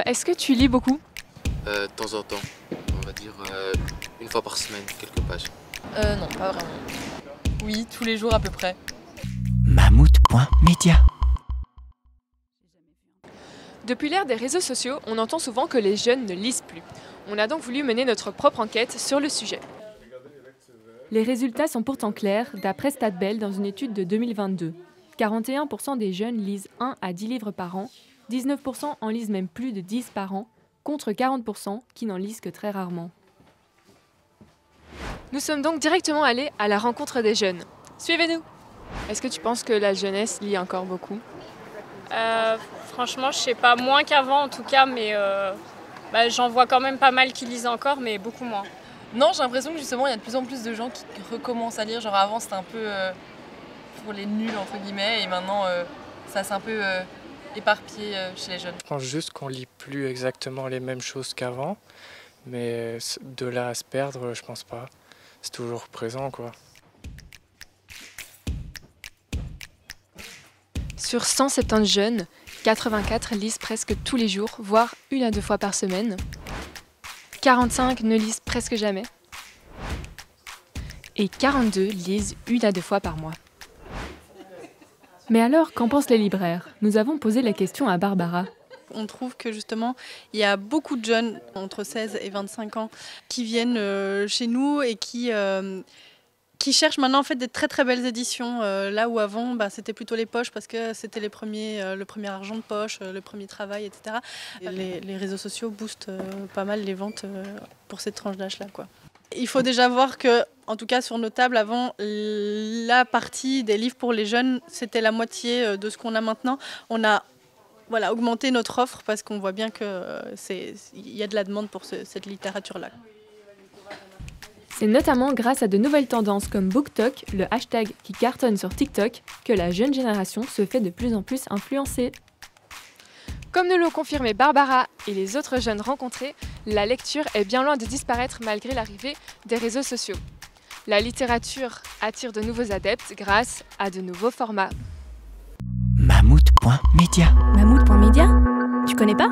Est-ce que tu lis beaucoup? De temps en temps, on va dire une fois par semaine, quelques pages. Non, pas vraiment. Oui, tous les jours à peu près. Mammouth.media. Depuis l'ère des réseaux sociaux, on entend souvent que les jeunes ne lisent plus. On a donc voulu mener notre propre enquête sur le sujet. Les résultats sont pourtant clairs, d'après Statbel dans une étude de 2022. 41% des jeunes lisent 1 à 10 livres par an, 19% en lisent même plus de 10 par an, contre 40% qui n'en lisent que très rarement. Nous sommes donc directement allés à la rencontre des jeunes. Suivez-nous! Est-ce que tu penses que la jeunesse lit encore beaucoup? Franchement, je sais pas, moins qu'avant en tout cas, mais j'en vois quand même pas mal qui lisent encore, mais beaucoup moins. Non, j'ai l'impression que justement il y a de plus en plus de gens qui recommencent à lire. Genre avant c'était un peu pour les nuls entre guillemets et maintenant ça s'est un peu éparpillé chez les jeunes. Je pense juste qu'on lit plus exactement les mêmes choses qu'avant, mais de là à se perdre, je pense pas. C'est toujours présent quoi. Sur 170 jeunes, 84 lisent presque tous les jours, voire 1 à 2 fois par semaine. 45 ne lisent presque jamais. Et 42 lisent 1 à 2 fois par mois. Mais alors, qu'en pensent les libraires? Nous avons posé la question à Barbara. On trouve que justement, il y a beaucoup de jeunes entre 16 et 25 ans qui viennent chez nous et qui cherchent maintenant en fait des très très belles éditions. Là où avant, c'était plutôt les poches parce que c'était le premier argent de poche, le premier travail, etc. Les réseaux sociaux boostent pas mal les ventes pour cette tranche d'âge-là, quoi. Il faut déjà voir que, en tout cas sur nos tables avant, la partie des livres pour les jeunes, c'était la moitié de ce qu'on a maintenant. On a augmenté notre offre parce qu'on voit bien qu'il y a de la demande pour cette littérature-là. C'est notamment grâce à de nouvelles tendances comme BookTok, le hashtag qui cartonne sur TikTok, que la jeune génération se fait de plus en plus influencer. Comme nous l'ont confirmé Barbara et les autres jeunes rencontrés, la lecture est bien loin de disparaître malgré l'arrivée des réseaux sociaux. La littérature attire de nouveaux adeptes grâce à de nouveaux formats. Mammouth.media. Mammouth.media? Tu connais pas?